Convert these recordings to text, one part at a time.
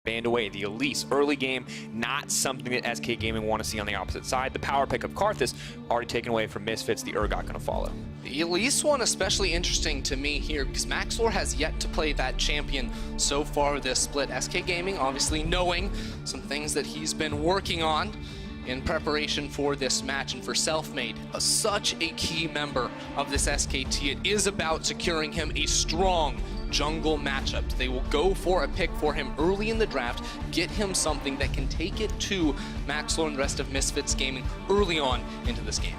banned away. The Elise, early game, not something that SK Gaming want to see on the opposite side. The power pick of Karthus, already taken away from Misfits. The Urgot going to follow. The Elise one especially interesting to me here because Maxlor has yet to play that champion so far this split. SK Gaming obviously knowing some things that he's been working on in preparation for this match and for Selfmade. Such a key member of this SKT. It is about securing him a strong jungle matchup. They will go for a pick for him early in the draft, get him something that can take it to Maxlor and the rest of Misfits Gaming early on into this game.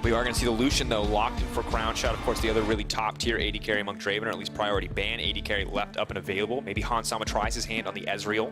We are going to see the Lucian, though, locked in for Crown Shot. Of course, the other really top-tier AD carry among Draven, or at least priority ban AD carry left up and available. Maybe Hansama tries his hand on the Ezreal.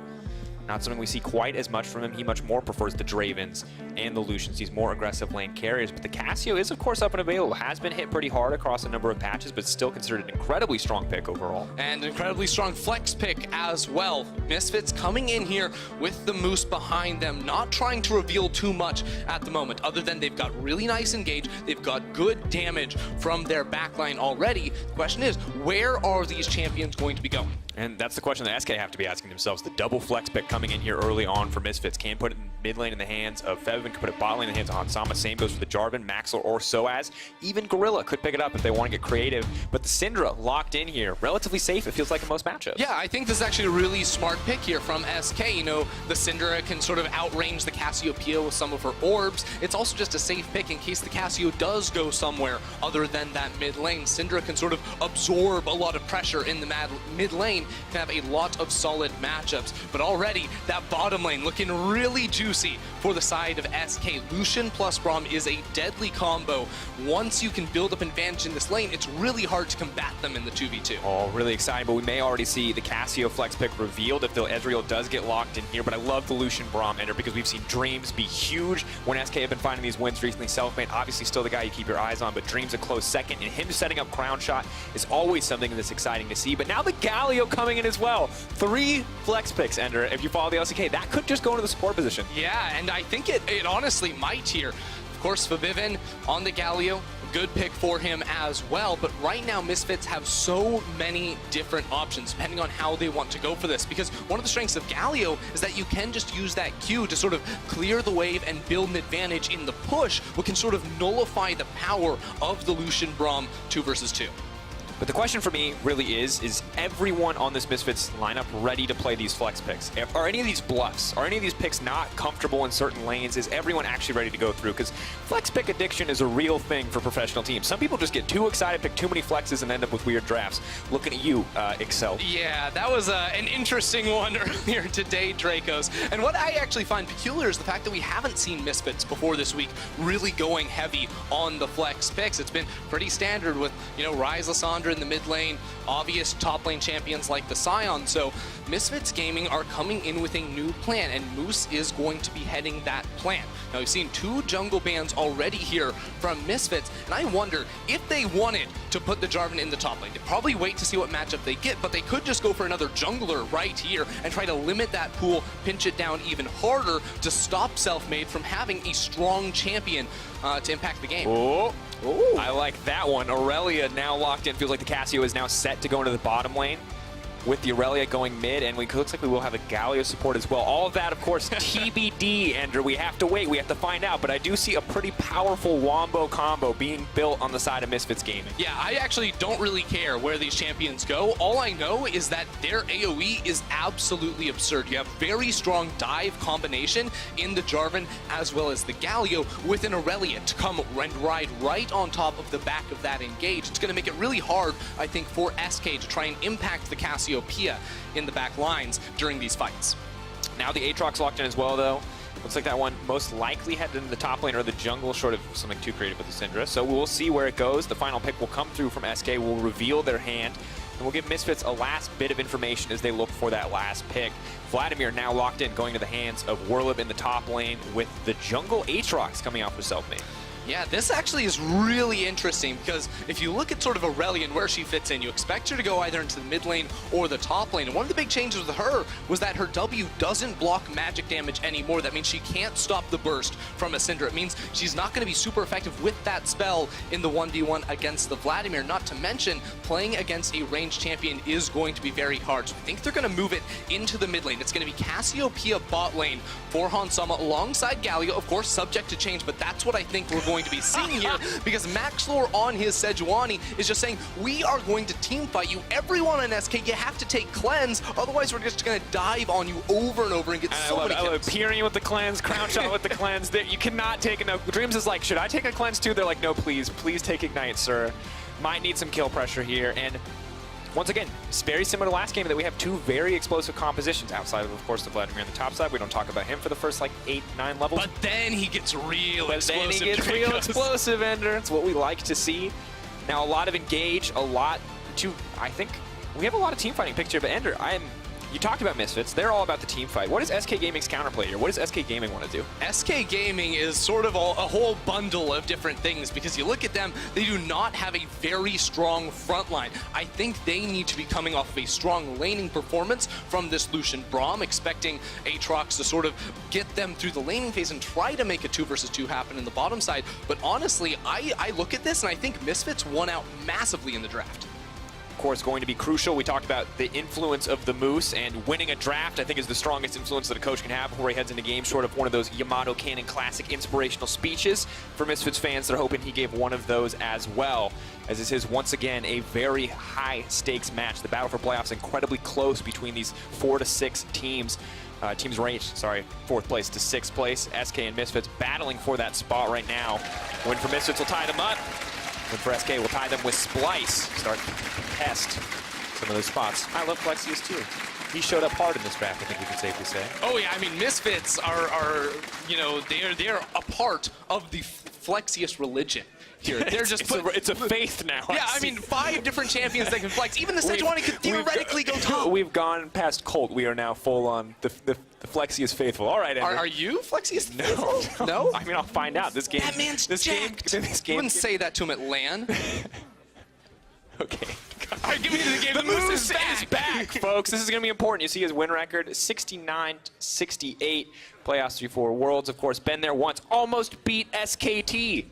Not something we see quite as much from him. He much more prefers the Dravens and the Lucians. He's more aggressive lane carriers. But the Cassio is, of course, up and available. Has been hit pretty hard across a number of patches, but still considered an incredibly strong pick overall. And an incredibly strong flex pick as well. Misfits coming in here with the Moose behind them, not trying to reveal too much at the moment, other than they've got really nice engage. They've got good damage from their backline already. The question is, where are these champions going to be going? And that's the question that SK have to be asking themselves. The double flex pick coming in here early on for Misfits. Can put it in mid lane in the hands of Fevin, can put it bot lane in the hands of Hansama. Same goes for the Jarvan, Maxlor, or Soaz. Even Gorilla could pick it up if they want to get creative. But the Syndra locked in here. Relatively safe, it feels like in most matchups. Yeah, I think this is actually a really smart pick here from SK. You know, the Syndra can sort of outrange the Cassiopeia with some of her orbs. It's also just a safe pick in case the Cassio does go somewhere other than that mid lane. Syndra can sort of absorb a lot of pressure in the mid lane, can have a lot of solid matchups. But already, that bottom lane looking really juicy for the side of SK. Lucian plus Braum is a deadly combo. Once you can build up advantage in this lane, it's really hard to combat them in the 2v2. Oh, really exciting, but we may already see the Cassio flex pick revealed if the Ezreal does get locked in here. But I love the Lucian Braum ender because we've seen Dreams be huge when SK have been finding these wins recently. Selfmade, obviously still the guy you keep your eyes on, but Dreams a close second, and him setting up Crown Shot is always something that's exciting to see. But now the Galio coming in as well. 3 flex picks, Ender. If you follow the LCK, that could just go into the support position. Yeah, and I think it honestly might here. Of course, Fabivin on the Galio, good pick for him as well, but right now Misfits have so many different options depending on how they want to go for this, because one of the strengths of Galio is that you can just use that Q to sort of clear the wave and build an advantage in the push, what can sort of nullify the power of the Lucian Braum 2 versus 2. But the question for me really is everyone on this Misfits lineup ready to play these flex picks? Are any of these bluffs? Are any of these picks not comfortable in certain lanes? Is everyone actually ready to go through? Because flex pick addiction is a real thing for professional teams. Some people just get too excited, pick too many flexes, and end up with weird drafts. Looking at you, Excel. Yeah, that was an interesting one earlier today, Dracos. And what I actually find peculiar is the fact that we haven't seen Misfits before this week really going heavy on the flex picks. It's been pretty standard with, you know, Ryze, Lissandra in the mid lane, obvious top lane champions like the Scion. So Misfits Gaming are coming in with a new plan, and Moose is going to be heading that plan. Now we've seen 2 jungle bans already here from Misfits, and I wonder if they wanted to put the Jarvan in the top lane. They'd probably wait to see what matchup they get, but they could just go for another jungler right here and try to limit that pool, pinch it down even harder to stop Selfmade from having a strong champion to impact the game. Oh. Ooh. I like that one. Aurelia now locked in. Feels like the Cassio is now set to go into the bottom lane with the Aurelia going mid, and it looks like we will have a Galio support as well. All of that, of course, TBD, Ender. We have to wait. We have to find out. But I do see a pretty powerful Wombo combo being built on the side of Misfits Gaming. Yeah, I actually don't really care where these champions go. All I know is that their AoE is absolutely absurd. You have very strong dive combination in the Jarvan as well as the Galio with an Aurelia to come and ride right on top of the back of that engage. It's going to make it really hard, I think, for SK to try and impact the Cassiopeia in the back lines during these fights. Now the Aatrox locked in as well, though. Looks like that one most likely headed into the top lane or the jungle, short of something too creative with the Syndra. So we'll see where it goes. The final pick will come through from SK. We'll reveal their hand, and we'll give Misfits a last bit of information as they look for that last pick. Vladimir now locked in, going to the hands of Werlib in the top lane with the jungle Aatrox coming out for Selfmade. Yeah, this actually is really interesting because if you look at sort of Aurelion, where she fits in, you expect her to go either into the mid lane or the top lane. And one of the big changes with her was that her W doesn't block magic damage anymore. That means she can't stop the burst from a Syndra. It means she's not going to be super effective with that spell in the 1v1 against the Vladimir. Not to mention, playing against a ranged champion is going to be very hard. So I think they're going to move it into the mid lane. It's going to be Cassiopeia bot lane for Hansama alongside Galio, of course, subject to change, but that's what I think we're going to be seeing here because Maxlore on his Sejuani is just saying, we are going to team fight you. Everyone on SK, you have to take cleanse, otherwise we're just going to dive on you over and over and get so many kills. I love Pyrian with the cleanse, Crown Shot with the cleanse. You cannot take enough. Dreams is like, should I take a cleanse too? They're like, no, please take Ignite, sir. Might need some kill pressure here. And once again, it's very similar to last game that we have two very explosive compositions outside of course, the Vladimir on the top side. We don't talk about him for the first, like, 8, 9 levels. But then he gets real explosive. Then he gets real explosive, Ender. It's what we like to see. Now, a lot of engage, I think we have a lot of team fighting picture, but Ender, you talked about Misfits. They're all about the team fight. What is SK Gaming's counterplay here? What does SK Gaming want to do? SK Gaming is sort of a whole bundle of different things because you look at them, they do not have a very strong front line. I think they need to be coming off of a strong laning performance from this Lucian Braum, expecting Aatrox to sort of get them through the laning phase and try to make a 2 versus 2 happen in the bottom side. But honestly, I look at this and I think Misfits won out massively in the draft. Of course, going to be crucial. We talked about the influence of the Moose, and winning a draft, I think, is the strongest influence that a coach can have before he heads into games, short of one of those Yamato Cannon classic inspirational speeches. For Misfits fans, they're hoping he gave one of those as well, as this is, once again, a very high-stakes match. The battle for playoffs incredibly close between these 4 to 6 teams. Teams ranged, 4th place to 6th place. SK and Misfits battling for that spot right now. Win for Misfits will tie them up. Win for SK will tie them with Splice. Start to test some of those spots. I love Flexius too. He showed up hard in this draft, I think we can safely say. Oh yeah, I mean, Misfits are you know, they're a part of the Flexius religion. Here. They're just it's a faith now. Yeah, I mean, 5 different champions that can flex. Even the Sejuani could theoretically go top. We've gone past Colt. We are now full on the Flexius faithful. All right, Ender. Are you Flexius faithful? No. No? I mean, I'll find out. This game. That man's jacked. You wouldn't say that to him at LAN. Okay. All right, give me the game. The Moose is back, folks. This is going to be important. You see his win record, 69-68. Playoffs 3-4 Worlds, of course, been there once. Almost beat SKT.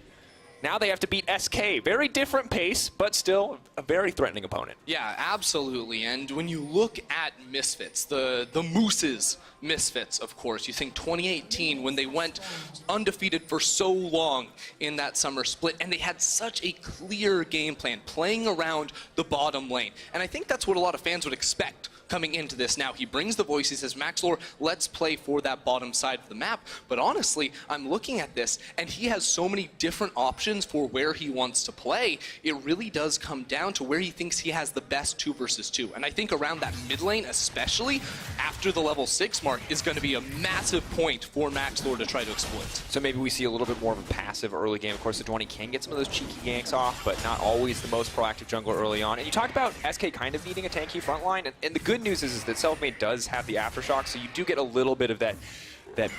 Now they have to beat SK. Very different pace, but still a very threatening opponent. Yeah, absolutely. And when you look at Misfits, the Moose's Misfits, of course, you think 2018 when they went undefeated for so long in that summer split, and they had such a clear game plan, playing around the bottom lane. And I think that's what a lot of fans would expect coming into this. Now, he brings the voice, he says, Maxlore, let's play for that bottom side of the map. But honestly, I'm looking at this, and he has so many different options for where he wants to play. It really does come down to where he thinks he has the best 2 versus 2. And I think around that mid lane, especially after the level 6 mark, is going to be a massive point for Maxlore to try to exploit. So maybe we see a little bit more of a passive early game. Of course, Sejuani can get some of those cheeky ganks off, but not always the most proactive jungler early on. And you talked about SK kind of needing a tanky front line, and the good news is that Selfmade does have the aftershock, so you do get a little bit of that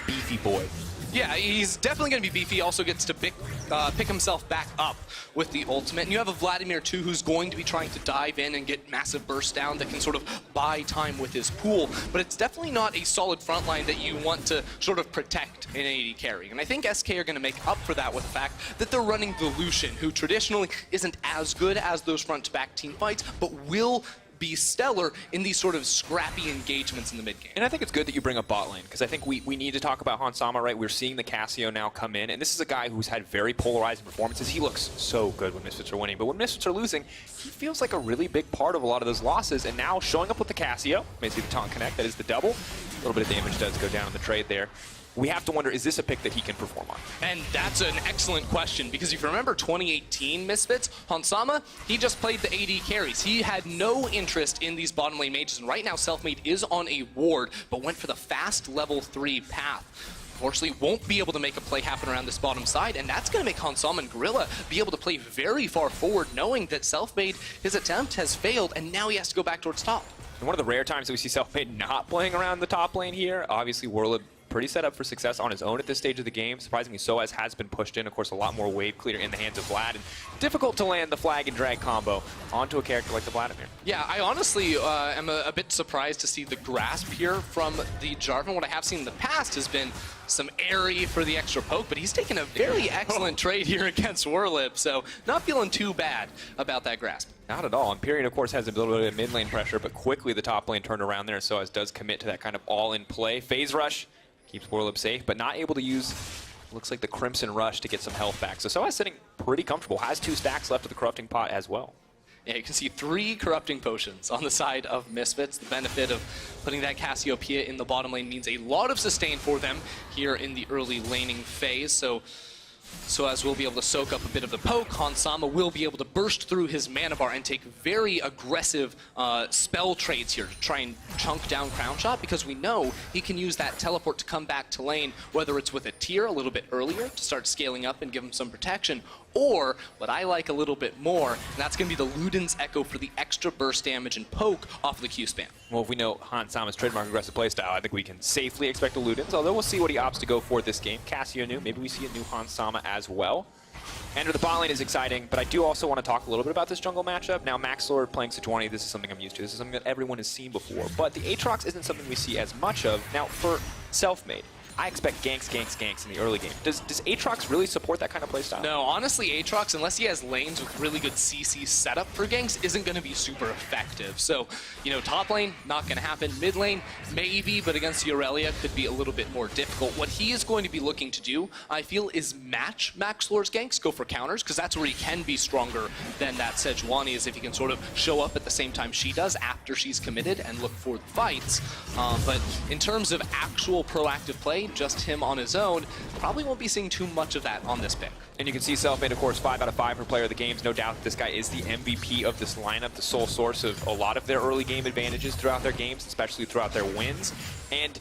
beefy boy. Yeah, he's definitely going to be beefy. He also gets to pick himself back up with the ultimate. And you have a Vladimir, too, who's going to be trying to dive in and get massive burst down that can sort of buy time with his pool. But it's definitely not a solid front line that you want to sort of protect in AD carry. And I think SK are going to make up for that with the fact that they're running the Lucian, who traditionally isn't as good as those front-to-back team fights, but will be stellar in these sort of scrappy engagements in the mid game. And I think it's good that you bring up bot lane, because I think we need to talk about Hansama, right? We're seeing the Cassio now come in, and this is a guy who's had very polarizing performances. He looks so good when Misfits are winning, but when Misfits are losing, he feels like a really big part of a lot of those losses, and now showing up with the Cassio, may see the taunt connect, that is the double. A little bit of damage does go down in the trade there. We have to wonder, is this a pick that he can perform on? And that's an excellent question, because if you remember 2018 Misfits, Hansama, he just played the AD carries. He had no interest in these bottom lane mages, and right now Selfmade is on a ward, but went for the fast level 3 path. Unfortunately, won't be able to make a play happen around this bottom side, and that's going to make Hansama and Gorilla be able to play very far forward, knowing that Selfmade, his attempt has failed, and now he has to go back towards top. And one of the rare times that we see Selfmade not playing around the top lane here, obviously World pretty set up for success on his own at this stage of the game. Surprisingly, Soaz has been pushed in. Of course, a lot more wave clear in the hands of Vlad, and difficult to land the flag and drag combo onto a character like the Vladimir. Yeah, I honestly am a bit surprised to see the grasp here from the Jarvan. What I have seen in the past has been some airy for the extra poke, but he's taken a very excellent trade here against Warlip, so not feeling too bad about that grasp. Not at all. Empyrean, of course, has a little bit of mid lane pressure, but quickly the top lane turned around there, and Soaz does commit to that kind of all-in play. Phase Rush keeps Warlip safe, but not able to use, looks like, the Crimson Rush to get some health back. So Soaz sitting pretty comfortable, has 2 stacks left of the Corrupting Pot as well. Yeah, you can see 3 Corrupting Potions on the side of Misfits. The benefit of putting that Cassiopeia in the bottom lane means a lot of sustain for them here in the early laning phase. So as we'll be able to soak up a bit of the poke, Hansama will be able to burst through his mana bar and take very aggressive spell trades here to try and chunk down Crown Shot, because we know he can use that teleport to come back to lane, whether it's with a tier a little bit earlier to start scaling up and give him some protection, or what I like a little bit more, and that's going to be the Luden's Echo for the extra burst damage and poke off of the Q-spam. Well, if we know Hansama's trademark aggressive playstyle, I think we can safely expect a Luden's, although we'll see what he opts to go for this game. Cassio new, maybe we see a new Hansama as well. Enter the bot lane is exciting, but I do also want to talk a little bit about this jungle matchup. Now, Max Lord playing Sejuani, this is something I'm used to. This is something that everyone has seen before, but the Aatrox isn't something we see as much of. Now, for Selfmade, I expect ganks in the early game. Does Aatrox really support that kind of playstyle? No, honestly, Aatrox, unless he has lanes with really good CC setup for ganks, isn't going to be super effective. So, you know, top lane, not going to happen. Mid lane, maybe, but against the Aurelia could be a little bit more difficult. What he is going to be looking to do, I feel, is match Max Lord's ganks, go for counters, because that's where he can be stronger than that Sejuani, is if he can sort of show up at the same time she does after she's committed and look for the fights. But in terms of actual proactive play, just him on his own, probably won't be seeing too much of that on this pick. And you can see Selfmade, of course, 5 out of 5 for player of the games. No doubt that this guy is the MVP of this lineup, the sole source of a lot of their early game advantages throughout their games, especially throughout their wins. And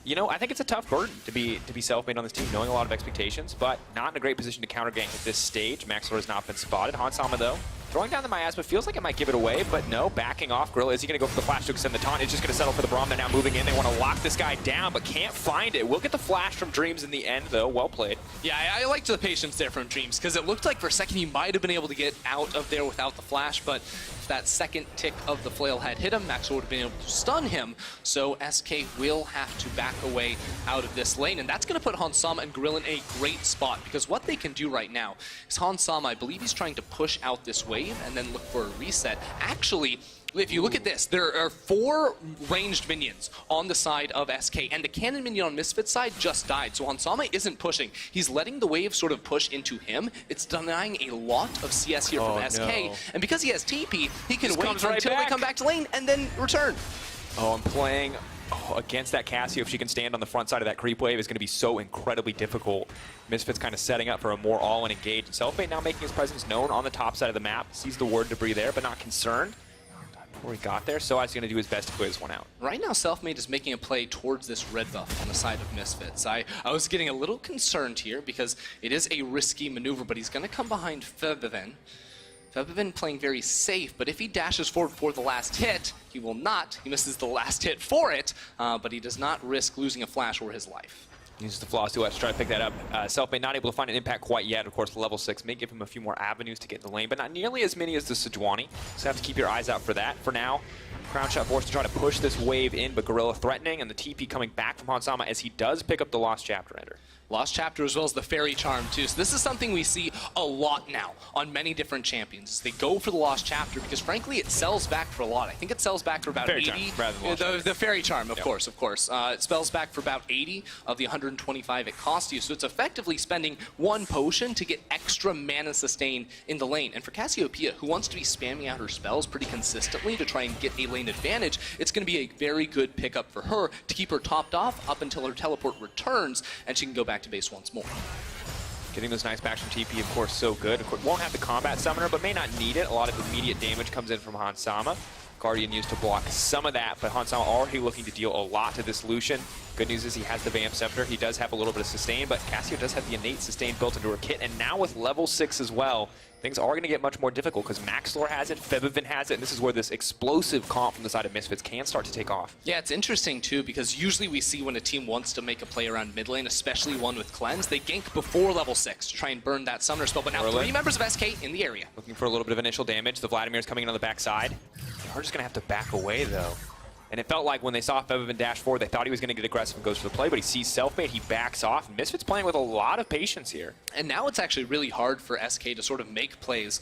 you know, I think it's a tough burden to be Selfmade on this team, knowing a lot of expectations, but not in a great position to counter gank at this stage. Max Lord has not been spotted. Hansama, though, throwing down the miasma, feels like it might give it away, but no, backing off. Gorilla, is he going to go for the flash to extend the taunt? It's just going to settle for the Braum. They're now moving in. They want to lock this guy down, but can't find it. We'll get the flash from Dreams in the end, though. Well played. Yeah, I liked the patience there from Dreams, because it looked like for a second he might have been able to get out of there without the flash, but if that second tick of the flail had hit him, Max would have been able to stun him, so SK will have to back away out of this lane, and that's going to put Hansama and Gorilla in a great spot, because what they can do right now is Hansama, I believe he's trying to push out this wave and then look for a reset. Actually, if you look at this, there are 4 ranged minions on the side of SK, and the cannon minion on Misfits side just died, so Hansama isn't pushing. He's letting the wave sort of push into him. It's denying a lot of CS here from SK, no. and because he has TP, he can wait right until they come back to lane and then return. Oh, I'm playing against that Cassio. If she can stand on the front side of that creep wave, is going to be so incredibly difficult. Misfits kind of setting up for a more all-in engage. Selfmade now making his presence known on the top side of the map. Sees the ward debris there, but not concerned. Before he got there, Soaz going to do his best to clear this one out. Right now, Selfmade is making a play towards this red buff on the side of Misfits. I was getting a little concerned here because it is a risky maneuver, but he's going to come behind Febiven. Febiven playing very safe, but if he dashes forward for the last hit, he will not. He misses the last hit for it, but he does not risk losing a flash or his life. Uses the flaws to try to pick that up. Selfmade not able to find an impact quite yet. Of course, level 6 may give him a few more avenues to get in the lane, but not nearly as many as the Sejuani. So have to keep your eyes out for that. For now, Crown Shot forced to try to push this wave in, but Gorilla threatening, and the TP coming back from Hansama as he does pick up the Lost Chapter Ender. Lost Chapter as well as the Fairy Charm too. So this is something we see a lot now on many different champions. They go for the Lost Chapter because frankly it sells back for a lot. I think it sells back for about Fairy 80. Charm, rather than the Fairy Charm, of course. It spells back for about 80 of the 125 it costs you. So it's effectively spending 1 potion to get extra mana sustain in the lane. And for Cassiopeia, who wants to be spamming out her spells pretty consistently to try and get a lane advantage, it's going to be a very good pickup for her to keep her topped off up until her teleport returns and she can go back to base once more. Getting those nice backs from TP, of course, so good. Of course, won't have the combat summoner, but may not need it. A lot of immediate damage comes in from Hansama. Guardian used to block some of that, but Hansama already looking to deal a lot to this Lucian. Good news is he has the Vamp Scepter. He does have a little bit of sustain, but Cassio does have the innate sustain built into her kit, and now with level 6 as well, things are going to get much more difficult because Maxlor has it, Febiven has it, and this is where this explosive comp from the side of Misfits can start to take off. Yeah, it's interesting too, because usually we see when a team wants to make a play around mid lane, especially one with Cleanse, they gank before level 6 to try and burn that Summoner spell, but now 3 members of SK in the area. Looking for a little bit of initial damage. The Vladimir's coming in on the backside. They are just going to have to back away, though. And it felt like when they saw Febiven dash forward, they thought he was going to get aggressive and goes for the play, but he sees Selfmade, he backs off. Misfits playing with a lot of patience here. And now it's actually really hard for SK to sort of make plays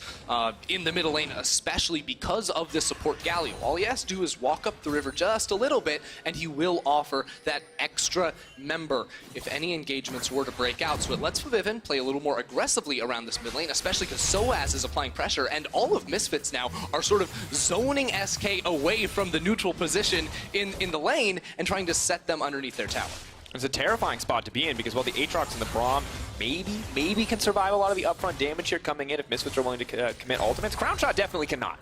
in the middle lane, especially because of this support Galio. All he has to do is walk up the river just a little bit, and he will offer that extra member if any engagements were to break out. So it lets Febiven play a little more aggressively around this mid lane, especially because Soaz is applying pressure, and all of Misfits now are sort of zoning SK away from the neutral position in the lane and trying to set them underneath their tower. It's a terrifying spot to be in because, well, the Aatrox and the Braum maybe can survive a lot of the upfront damage here coming in if Misfits are willing to commit ultimates. Crown Shot definitely cannot.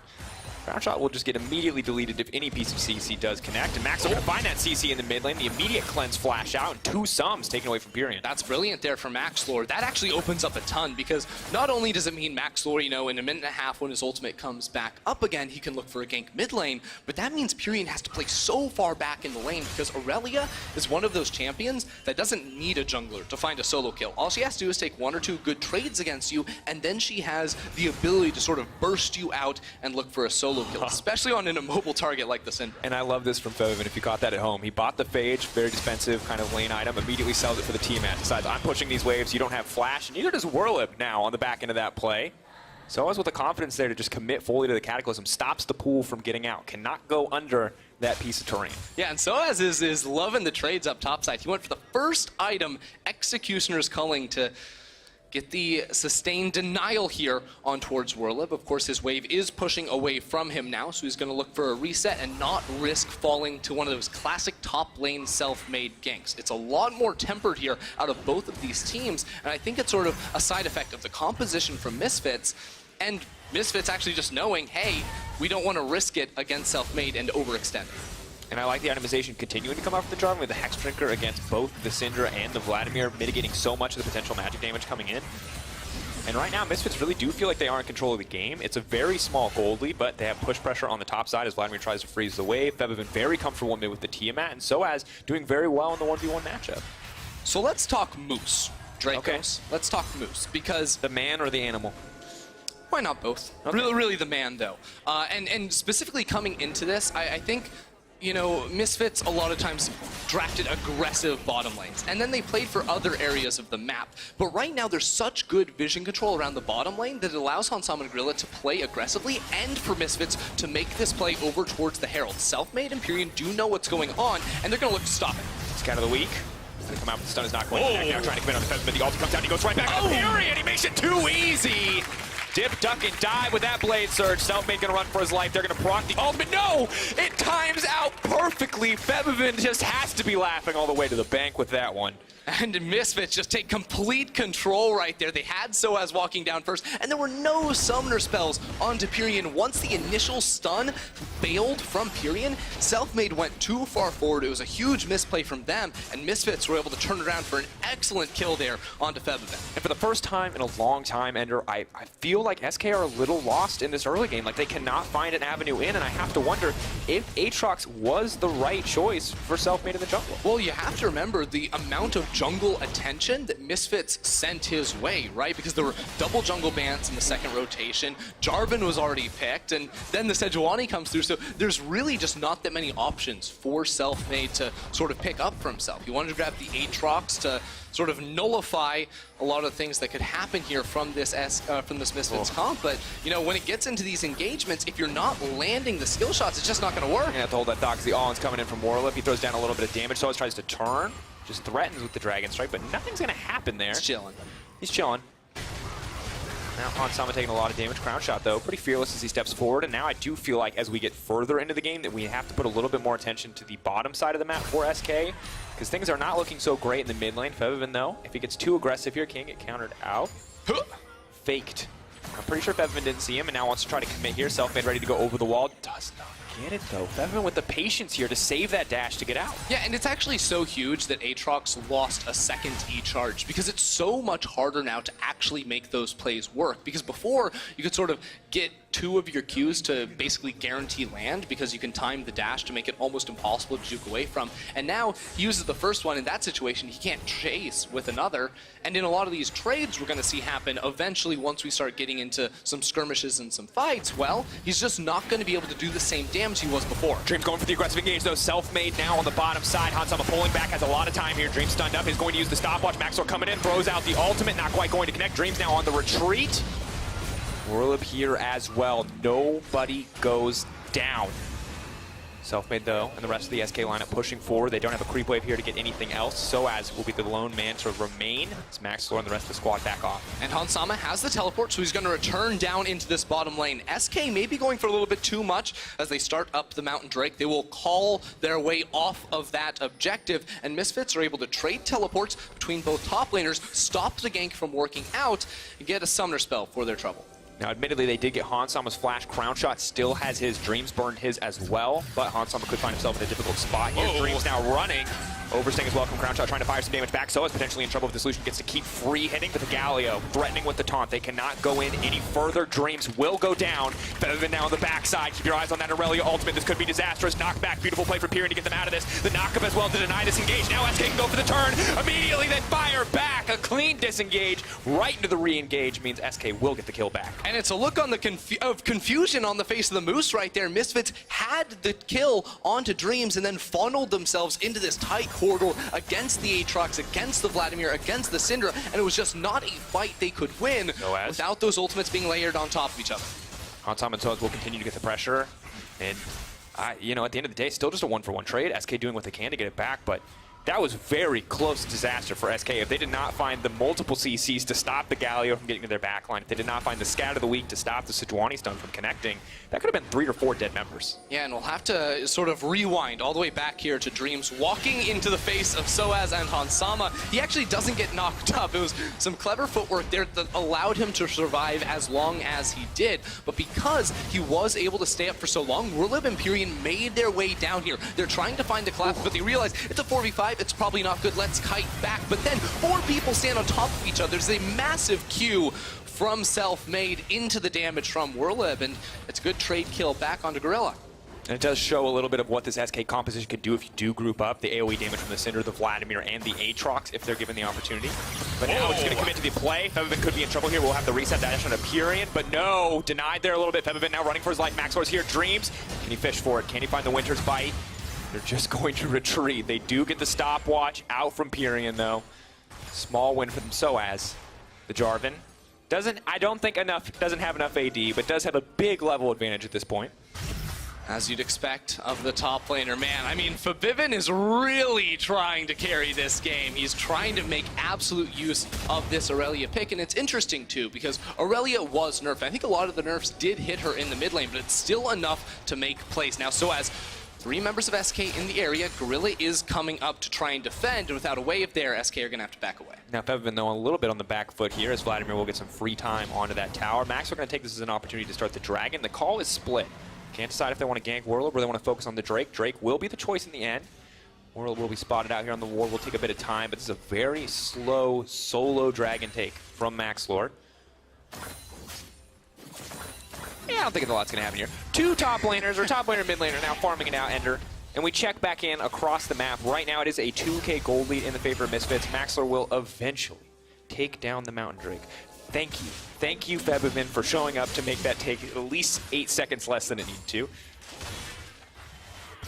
Crown Shot will just get immediately deleted if any piece of CC does connect. And Max are going to find that CC in the mid lane. The immediate cleanse flash out and 2 sums taken away from Pyrion. That's brilliant there for Maxlor. That actually opens up a ton because not only does it mean Maxlor, you know, in a minute and a half when his ultimate comes back up again, he can look for a gank mid lane, but that means Pyrion has to play so far back in the lane because Aurelia is one of those champions that doesn't need a jungler to find a solo kill. All she has to do is take 1 or 2 good trades against you, and then she has the ability to sort of burst you out and look for a solo kill, especially on an immobile target like the Syndra. And I love this from Febiven if you caught that at home. He bought the Phage, very expensive kind of lane item, immediately sells it for the Tiamat. Decides, I'm pushing these waves, you don't have flash, and neither does Whirlip now on the back end of that play. So I was with the confidence there to just commit fully to the Cataclysm, stops the pool from getting out, cannot go under that piece of terrain. Yeah, and Soaz is loving the trades up topside. He went for the first item, Executioner's Culling, to get the sustained denial here on towards Whirlip. Of course, his wave is pushing away from him now, so he's going to look for a reset and not risk falling to one of those classic top lane self-made ganks. It's a lot more tempered here out of both of these teams, and I think it's sort of a side effect of the composition from Misfits, and Misfits actually just knowing, hey, we don't want to risk it against self-made and overextend it. And I like the itemization continuing to come out from the Jarvan with the Hex Drinker against both the Syndra and the Vladimir, mitigating so much of the potential magic damage coming in. And right now, Misfits really do feel like they are in control of the game. It's a very small gold lead, but they have push pressure on the top side as Vladimir tries to freeze the wave. Febiven very comfortable mid with the Tiamat, and Soaz doing very well in the 1v1 matchup. So let's talk Moose, Dracos. Okay. Let's talk Moose, because The man or the animal? why not both? Okay. Really the man, though. And specifically coming into this, I think, you know, Misfits a lot of times drafted aggressive bottom lanes, and then they played for other areas of the map. But right now, there's such good vision control around the bottom lane that it allows Hansam and Gorilla to play aggressively, and for Misfits to make this play over towards the Herald. Selfmade and Pyrion do know what's going on, and they're going to look to stop it. Scout of the week. He's going to come out, but the stun is not going to connect. Now trying to commit on the Febiven, but the ult comes out, and he goes right back to Pyrion. He makes it too easy. Dip, duck, and dive with that Blade Surge. Selfmade gonna run for his life. They're gonna proc the ultimate. No! It times out perfectly. Febiven just has to be laughing all the way to the bank with that one. And Misfits just take complete control right there. They had Soaz walking down first, and there were no summoner spells onto Pyrion. Once the initial stun bailed from Pyrion, Selfmade went too far forward. It was a huge misplay from them, and Misfits were able to turn around for an excellent kill there onto Febiven. And for the first time in a long time, Ender, I feel like SK are a little lost in this early game. Like, they cannot find an avenue in, and I have to wonder if Aatrox was the right choice for Selfmade in the jungle. Well, you have to remember the amount of jungle attention that Misfits sent his way, right? Because there were double jungle bans in the second rotation. Jarvan was already picked, and then the Sejuani comes through, so there's really just not that many options for Selfmade to sort of pick up for himself. He wanted to grab the Aatrox to sort of nullify a lot of things that could happen here from this Misfits comp, but you know, when it gets into these engagements, if you're not landing the skill shots, it's just not going to work. You're gonna have to hold that thought because the all-in's coming in from Whirlip. He throws down a little bit of damage, so he tries to turn, just threatens with the Dragon Strike, but nothing's gonna happen there. He's chilling. He's chilling. Now Hansama taking a lot of damage. Crown Shot, though, pretty fearless as he steps forward, and now I do feel like as we get further into the game that we have to put a little bit more attention to the bottom side of the map for SK, because things are not looking so great in the mid lane. Febiven, though, if he gets too aggressive here, can't get countered out. Faked. I'm pretty sure Febiven didn't see him, and now wants to try to commit here. Selfmade ready to go over the wall. Does not get it, though. Featherman with the patience here to save that dash to get out. Yeah, and it's actually so huge that Aatrox lost a second E-charge because it's so much harder now to actually make those plays work. Because before, you could sort of get 2 of your Qs to basically guarantee land because you can time the dash to make it almost impossible to juke away from. And now he uses the first one. In that situation, he can't chase with another. And in a lot of these trades we're going to see happen eventually once we start getting into some skirmishes and some fights, well, he's just not going to be able to do the same damage he was before. Dream's going for the aggressive engage, though. Self-made now on the bottom side. Hansama pulling back, has a lot of time here. Dream stunned up, is going to use the stopwatch. Maxor coming in, throws out the ultimate, not quite going to connect. Dream's now on the retreat. Warlib here as well. Nobody goes down. Self-made, though, and the rest of the SK lineup pushing forward. They don't have a creep wave here to get anything else. Soaz will be the lone man to remain as Maxlor and the rest of the squad back off. And Hansama has the teleport, so he's going to return down into this bottom lane. SK may be going for a little bit too much as they start up the Mountain Drake. They will call their way off of that objective, and Misfits are able to trade teleports between both top laners, stop the gank from working out, and get a summoner spell for their trouble. Now, admittedly, they did get Hansama's flash. Crown Shot still has his. Dreams burned his as well, but Hansama could find himself in a difficult spot here. Dreams now running. Overstaying as well from Crown Shot, trying to fire some damage back. So is potentially in trouble if the solution gets to keep free hitting, but the Galio threatening with the taunt. They cannot go in any further. Dreams will go down. Featherman now on the backside. Keep your eyes on that Aurelia ultimate. This could be disastrous. Knockback, beautiful play for Piran to get them out of this. The knockup as well to deny this engage. Now SK can go for the turn. Immediately they fire back. A clean disengage right into the re-engage means SK will get the kill back. And it's a look on the confusion on the face of the Moose right there. Misfits had the kill onto Dreams and then funneled themselves into this tight corridor against the Aatrox, against the Vladimir, against the Syndra, and it was just not a fight they could win without those ultimates being layered on top of each other. Hansama and Soaz will continue to get the pressure, and you know, at the end of the day, still just a one-for-one trade. SK doing what they can to get it back, but that was very close to disaster for SK. If they did not find the multiple CCs to stop the Galio from getting to their backline, if they did not find the Scat of the Week to stop the Sejuani stun from connecting, that could have been 3 or 4 dead members. Yeah, and we'll have to sort of rewind all the way back here to Dreams walking into the face of Soaz and Hansama. He actually doesn't get knocked up. It was some clever footwork there that allowed him to survive as long as he did. But because he was able to stay up for so long, Warlib and Piran made their way down here. They're trying to find the collapse, but they realize it's a 4v5. It's probably not good. Let's kite back. But then 4 people stand on top of each other. There's a massive queue from Self-Made into the damage from Warlib, and it's a good trade kill back onto Gorilla. And it does show a little bit of what this SK composition could do if you do group up the AoE damage from the Cinder, the Vladimir, and the Aatrox if they're given the opportunity. But now it's going to commit to the play. Featherman could be in trouble here. We'll have the reset dash on a Piran, but no, denied there a little bit. Featherman now running for his life. Maxor's here. Dreams. Can he fish for it? Can he find the Winter's Bite? They're just going to retreat. They do get the stopwatch out from Piran, though. Small win for them. Soaz, the Jarvan, I don't think doesn't have enough AD, but does have a big level advantage at this point. As you'd expect of the top laner, man. I mean, Fabivin is really trying to carry this game. He's trying to make absolute use of this Aurelia pick, and it's interesting too, because Aurelia was nerfed. I think a lot of the nerfs did hit her in the mid lane, but it's still enough to make plays. Now, so as 3 members of SK in the area, Gorilla is coming up to try and defend, and without a wave there, SK are going to have to back away. Now, Featherman, though, a little bit on the back foot here, as Vladimir will get some free time onto that tower. Max are going to take this as an opportunity to start the Dragon. The call is split. Can't decide if they want to gank Warlord or they want to focus on the Drake. Drake will be the choice in the end. Warlord will be spotted out here on the ward. Will take a bit of time, but this is a very slow solo Dragon take from Max Lord. Yeah, I don't think a lot's going to happen here. 2 top laners, or top laner, mid laner, now farming it out, Ender. And we check back in across the map. Right now it is a 2K gold lead in the favor of Misfits. Maxler will eventually take down the Mountain Drake. Thank you. Thank you, Featherman, for showing up to make that take at least 8 seconds less than it needed to.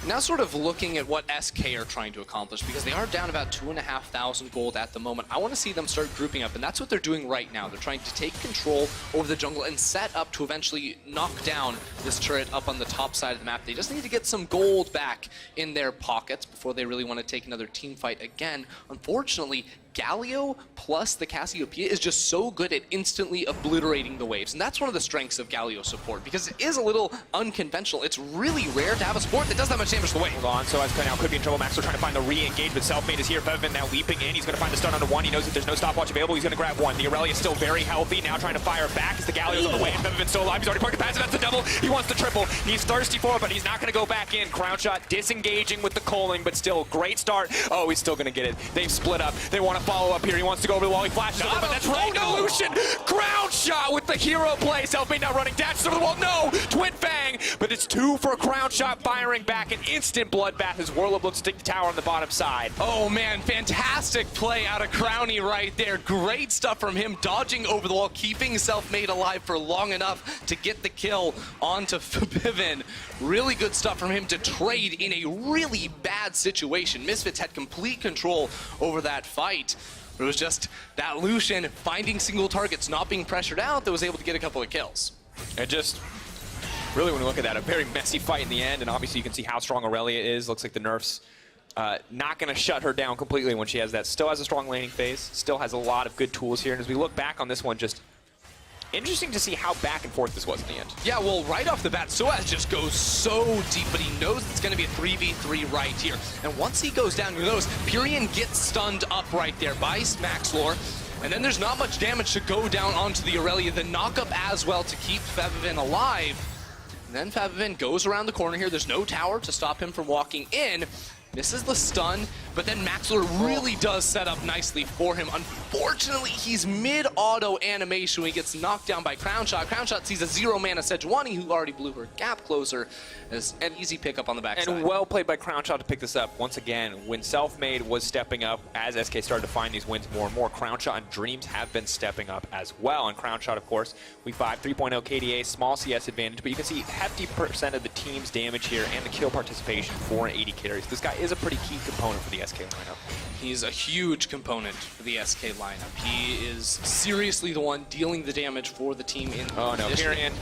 Now sort of looking at what SK are trying to accomplish, because they are down about 2,500 gold at the moment. I want to see them start grouping up, and that's what they're doing right now. They're trying to take control over the jungle and set up to eventually knock down this turret up on the top side of the map. They just need to get some gold back in their pockets before they really want to take another team fight again. Unfortunately, Galio plus the Cassiopeia is just so good at instantly obliterating the waves. And that's one of the strengths of Galio's support, because it is a little unconventional. It's really rare to have a support that does that much damage to the wave. Hold on, so as now could be in trouble. Maxwell trying to find the re-engage, but Selfmade is here. Featherman now leaping in. He's going to find the stun onto one. He knows that there's no stopwatch available. He's going to grab one. The Aurelia is still very healthy. Now trying to fire back as the Galio's on the way. Featherman's still alive. He's already parked the passive. That's the double. He wants the triple. He's thirsty for it, but he's not going to go back in. Crown Shot disengaging with the Coling, but still great start. Oh, he's still going to get it. They've split up. They want to follow up here. He wants to go over the wall. He flashes over, but that's right. No, Lucian. Crown Shot with the hero play. Selfmade now running. Dashes over the wall. No. Twin Fang. But it's 2 for Crown Shot, firing back. An instant bloodbath as Warlord looks to take the tower on the bottom side. Oh man, fantastic play out of Crowny right there. Great stuff from him, dodging over the wall, keeping Selfmade alive for long enough to get the kill onto Piven. Really good stuff from him to trade in a really bad situation. Misfits had complete control over that fight. It was just that Lucian finding single targets, not being pressured out, that was able to get a couple of kills. And just really, when you look at that, a very messy fight in the end, and obviously you can see how strong Aurelia is. Looks like the nerfs not going to shut her down completely when she has that. Still has a strong laning phase, still has a lot of good tools here, and as we look back on this one, just interesting to see how back and forth this was in the end. Yeah, well, right off the bat, Soaz just goes so deep, but he knows it's going to be a 3v3 right here. And once he goes down, you notice Pyrion gets stunned up right there by Maxlore. And then there's not much damage to go down onto the Aurelia. The knockup as well to keep Featherman alive. And then Featherman goes around the corner here. There's no tower to stop him from walking in. Misses the stun, but then Maxlore really does set up nicely for him. Unfortunately, he's mid-auto animation when he gets knocked down by Crown Shot. Crown Shot sees a 0-mana Sejuani, who already blew her gap closer, as an easy pickup on the backside. And well played by Crown Shot to pick this up. Once again, when Selfmade was stepping up, as SK started to find these wins more and more, Crown Shot and Dreams have been stepping up as well. And Crown Shot, of course, week 5, 3.0 KDA, small CS advantage, but you can see hefty % of the team's damage here and the kill participation for 80 carries. This guy is a pretty key component for the SK lineup. He's a huge component for the SK lineup. He is seriously the one dealing the damage for the team in Oh no, Pyrion.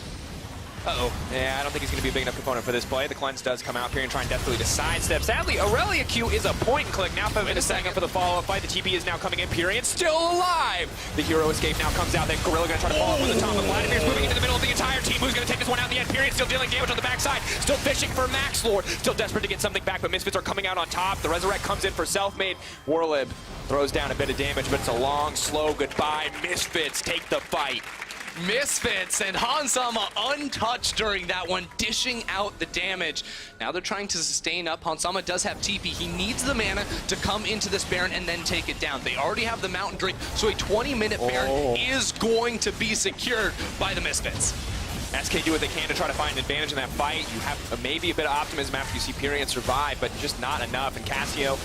Uh-oh. Yeah, I don't think he's going to be a big enough component for this play. The cleanse does come out. Pyrion trying desperately to sidestep. Sadly, Aurelia Q is a point and click. Now Featherman is setting up for the follow-up fight. The TP is now coming in. Pyrion still alive. The hero escape now comes out. Then Gorilla going to try to follow up with the top. Vladimir's moving into the middle of the entire team. Who's going to take this one out in the end? Pyrion still dealing damage on the backside. Still fishing for Maxlore. Still desperate to get something back, but Misfits are coming out on top. The Resurrect comes in for Selfmade. Warlib throws down a bit of damage, but it's a long, slow goodbye. Misfits take the fight. Misfits and Hansama untouched during that one, dishing out the damage. Now they're trying to sustain up. Hansama does have TP. He needs the mana to come into this Baron and then take it down. They already have the Mountain Drake, so a 20-minute Baron is going to be secured by the Misfits. SK do what they can to try to find an advantage in that fight. You have maybe a bit of optimism after you see Pyrion survive, but just not enough. And Cassio,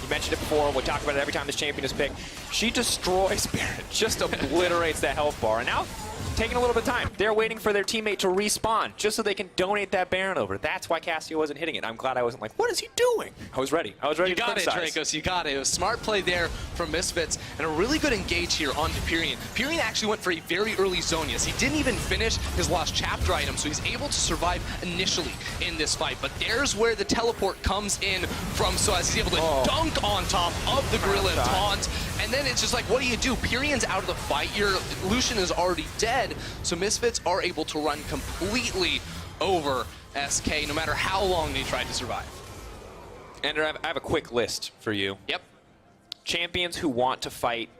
you mentioned it before, we'll talk about it every time this champion is picked. She destroys Baron, just obliterates that health bar. And now, taking a little bit of time. They're waiting for their teammate to respawn just so they can donate that Baron over. That's why Cassio wasn't hitting it. I'm glad I wasn't like, what is he doing? I was ready. I was ready to criticize. You got it, Dracos. You got it. It was a smart play there from Misfits and a really good engage here onto Pyrion. Pyrion actually went for a very early Zonius. He didn't even finish his lost chapter item, so he's able to survive initially in this fight. But there's where the teleport comes in from, so as he's able to dunk on top of the Gorilla taunt. And then it's just like, what do you do? Pyrion's out of the fight. Your Lucian is already dead, so Misfits are able to run completely over SK, no matter how long they tried to survive. Ender, I have a quick list for you. Yep. Champions who want to fight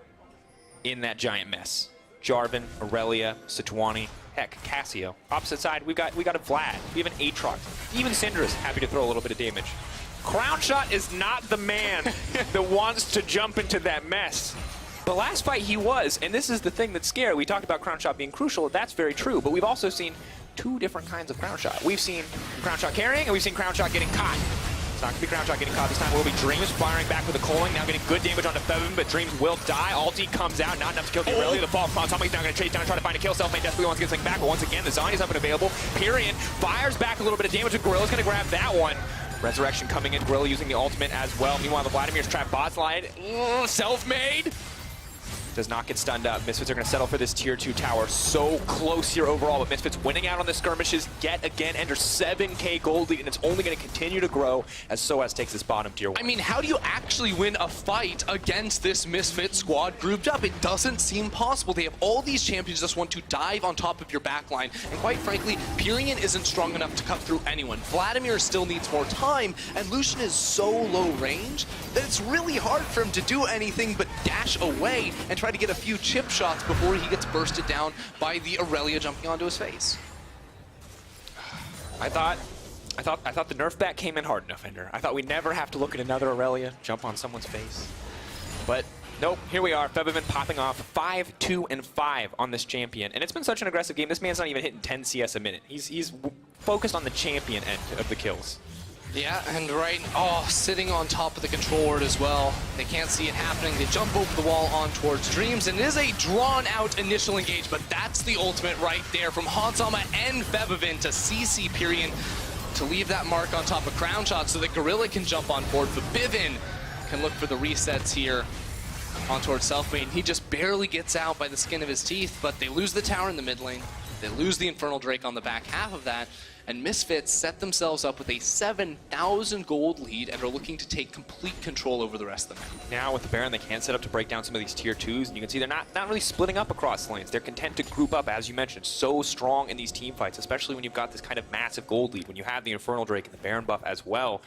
in that giant mess. Jarvan, Aurelia, Sejuani, heck, Cassio. Opposite side, we got a Vlad, we have an Aatrox. Even Syndra's happy to throw a little bit of damage. Crown Shot is not the man that wants to jump into that mess. But last fight he was, and this is the thing that's scary. We talked about Crown Shot being crucial, that's very true, but we've also seen two different kinds of Crown Shot. We've seen Crown Shot carrying, and we've seen Crown Shot getting caught. It's not going to be Crown Shot getting caught this time. It will be Dreams firing back with a Coling, now getting good damage onto Featherman, but Dreams will die. Ulti comes out, not enough to kill the Aurelia. The fall from Somebody's now going to chase down and try to find a kill. Selfmade desperately wants to get something back, but once again, the Zhonya's up and available. Pyrion fires back a little bit of damage, and Gorilla's going to grab that one. Resurrection coming in, Gorilla using the ultimate as well. Meanwhile, the Vladimir's trap bot slide. Selfmade. Does not get stunned up. Misfits are going to settle for this tier 2 tower. So close here overall, but Misfits winning out on the skirmishes yet again. Enter 7K gold lead, and it's only going to continue to grow as SOAS takes this bottom tier 1. I mean, how do you actually win a fight against this Misfit squad grouped up? It doesn't seem possible. They have all these champions just want to dive on top of your backline, and quite frankly, Pyrian isn't strong enough to cut through anyone. Vladimir still needs more time, and Lucian is so low range that it's really hard for him to do anything but dash away and try to get a few chip shots before he gets bursted down by the Aurelia jumping onto his face. I thought the nerf back came in hard enough, Ender. I thought we'd never have to look at another Aurelia jump on someone's face. But nope, here we are. Febiven popping off 5, 2, and 5 on this champion. And it's been such an aggressive game. This man's not even hitting 10 CS a minute. He's focused on the champion end of the kills. Yeah, and sitting on top of the control ward as well. They can't see it happening. They jump over the wall on towards Dreams, and it is a drawn-out initial engage, but that's the ultimate right there from Hansama and Febiven to CC Pyrian to leave that mark on top of Crown Shot so that Gorilla can jump on board. But Bivin can look for the resets here on towards Selfmade. He just barely gets out by the skin of his teeth, but they lose the tower in the mid lane. They lose the Infernal Drake on the back half of that, and Misfits set themselves up with a 7,000 gold lead and are looking to take complete control over the rest of the map. Now with the Baron, they can set up to break down some of these tier 2s, and you can see they're not really splitting up across lanes. They're content to group up, as you mentioned, so strong in these team fights, especially when you've got this kind of massive gold lead, when you have the Infernal Drake and the Baron buff as well.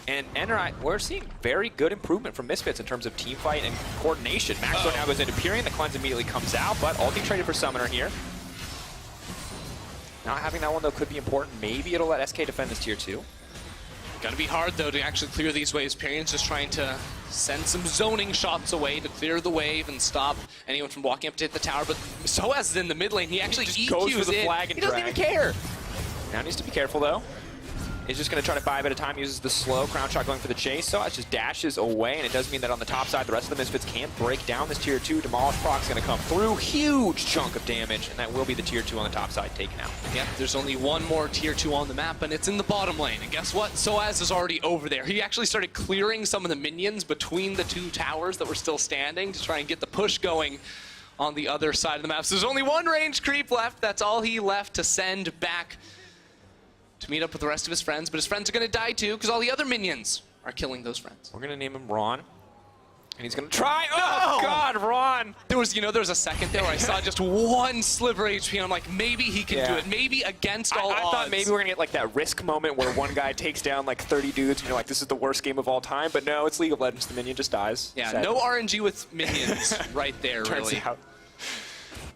And Ender, we're seeing very good improvement from Misfits in terms of team fight and coordination. Maxo now goes into Pyrian, the cleanse immediately comes out, but ulti traded for Summoner here. Not having that one, though, could be important. Maybe it'll let SK defend this tier 2. Gotta be hard, though, to actually clear these waves. Pyrian's just trying to send some zoning shots away to clear the wave and stop anyone from walking up to hit the tower. But SOAS is in the mid lane. He actually just goes for the flag and he doesn't even care. Now needs to be careful, though. He's just going to try to buy a bit of time, uses the slow. Crown Shot going for the chase. SOAS just dashes away, and it does mean that on the top side, the rest of the Misfits can't break down this tier 2. Demolish Proc's going to come through. Huge chunk of damage, and that will be the tier 2 on the top side taken out. Yeah, there's only one more tier 2 on the map, and it's in the bottom lane. And guess what? SOAS is already over there. He actually started clearing some of the minions between the two towers that were still standing to try and get the push going on the other side of the map. So there's only one range creep left. That's all he left to send back to meet up with the rest of his friends, but his friends are going to die too because all the other minions are killing those friends. We're going to name him Ron, and he's going to try. Oh, God, Ron! There was a second there where I saw just one sliver HP, and I'm like, maybe he can do it. Maybe against all odds. I thought maybe we're going to get like that risk moment where one guy takes down like 30 dudes, and you're like, this is the worst game of all time, but no, it's League of Legends. The minion just dies. Yeah, Sadly. no RNG with minions right there, Turns really. out.